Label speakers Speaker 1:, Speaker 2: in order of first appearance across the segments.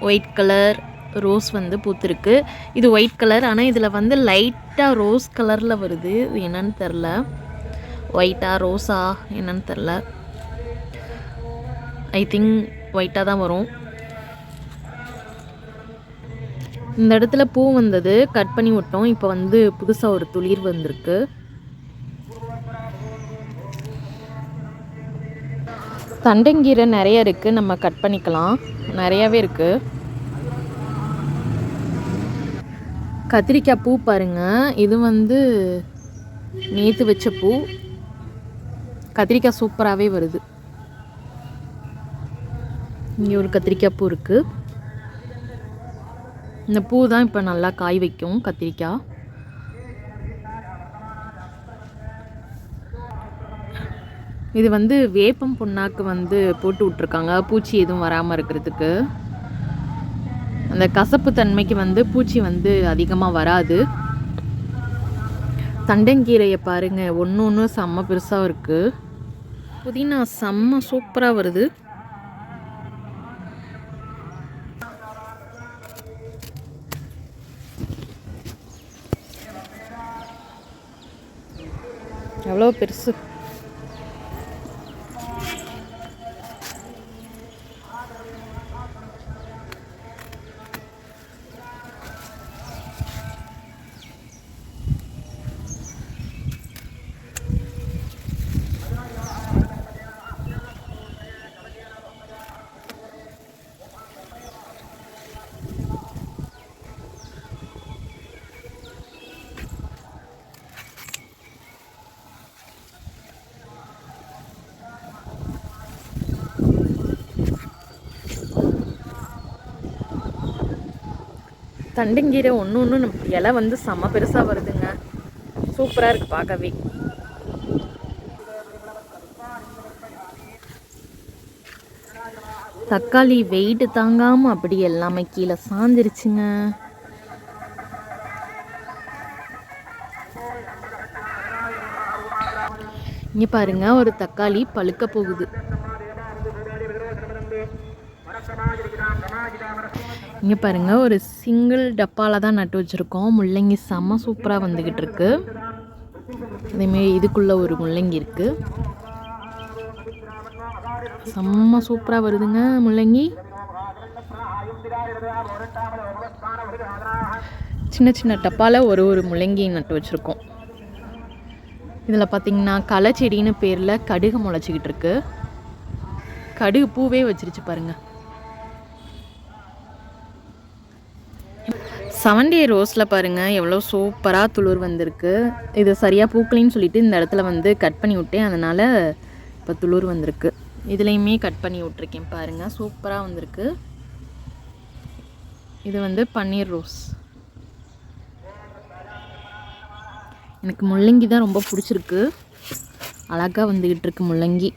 Speaker 1: White colour rose வந்து பூத்துருக்கு. இது white colour, ஆனால் இதில் வந்து லைட்டாக ரோஸ் கலரில் வருது. இது என்னன்னு தெரில, ஒயிட்டா ரோஸா என்னன்னு தெரில. ஐ திங்க் ஒயிட்டாக தான் வரும். இந்த இடத்துல பூ வந்தது, கட் பண்ணி விட்டோம். இப்போ வந்து புதுசாக ஒரு துளிர் வந்திருக்கு. தண்டங்கீரை நிறைய இருக்குது, நம்ம கட் பண்ணிக்கலாம். நிறையாவே இருக்குது. கத்திரிக்காய் பூ பாருங்கள், இது வந்து நேற்று வச்ச பூ. கத்திரிக்காய் சூப்பராகவே வருது. இங்கே ஒரு கத்திரிக்காய் பூ இருக்குது. இந்த பூ தான் இப்போ நல்லா காய் வைக்கும் கத்திரிக்காய். இது வந்து வேப்பம் புண்ணாக்கு வந்து போட்டு விட்ருக்காங்க, பூச்சி எதுவும் வராமல் இருக்கிறதுக்கு. அந்த கசப்பு தன்மைக்கு வந்து பூச்சி வந்து அதிகமாக வராது. தண்டங்கீரையை பாருங்கள், ஒன்று ஒன்று செம்ம பெருசாக இருக்குது. புதினா செம்ம சூப்பராக வருது. எவ்வளோ பெருசு. தண்டங்கீரை ஒன்று ஒன்று இலை வந்து செம்ம பெருசாக வருதுங்க. சூப்பராக இருக்குது பார்க்கவே. தக்காளி வெயிட்டு தாங்காமல் அப்படி எல்லாமே கீழே சாஞ்சிருச்சுங்க. இங்கே பாருங்க, ஒரு தக்காளி பழுக்க போகுது. இங்கே பாருங்கள், ஒரு சிங்கிள் டப்பாவில் தான் நட்டு வச்சுருக்கோம். முள்ளங்கி செம்ம சூப்பராக வந்துக்கிட்டு இருக்கு. அதேமாரி இதுக்குள்ளே ஒரு முள்ளங்கி இருக்குது, செம்ம சூப்பராக வருதுங்க முள்ளங்கி. சின்ன சின்ன டப்பாவில் ஒரு ஒரு முள்ளங்கி நட்டு வச்சுருக்கோம். இதில் பார்த்திங்கன்னா களை செடின்னு பேரில் கடுகு முளைச்சிக்கிட்டு இருக்கு. கடுகு பூவே வச்சிருச்சு பாருங்கள். 70 ரோஸில் பாருங்கள் எவ்வளோ சூப்பராக துளிர் வந்திருக்கு. இது சரியாக பூக்கலின்னு சொல்லிட்டு இந்த இடத்துல வந்து கட் பண்ணி விட்டேன், அதனால் இப்போ துளிர் வந்திருக்கு. இதுலேயுமே கட் பண்ணி விட்ருக்கேன் பாருங்கள், சூப்பராக வந்திருக்கு. இது வந்து பன்னீர் ரோஸ். எனக்கு முள்ளங்கி தான் ரொம்ப பிடிச்சிருக்கு, அழகாக வந்துக்கிட்டு இருக்கு முள்ளங்கி.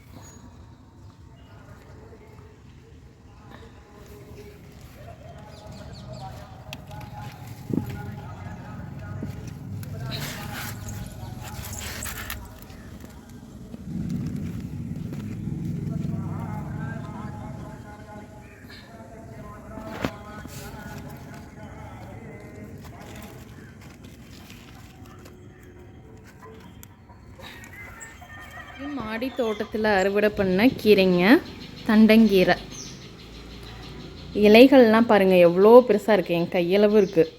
Speaker 1: மாடி தோட்டத்தில் அறுவடை பண்ண கீரைங்க, தண்டங்கீரை. இலைகள்லாம் பாருங்கள் எவ்வளோ பெருசாக இருக்குது, என் கையளவு இருக்குது.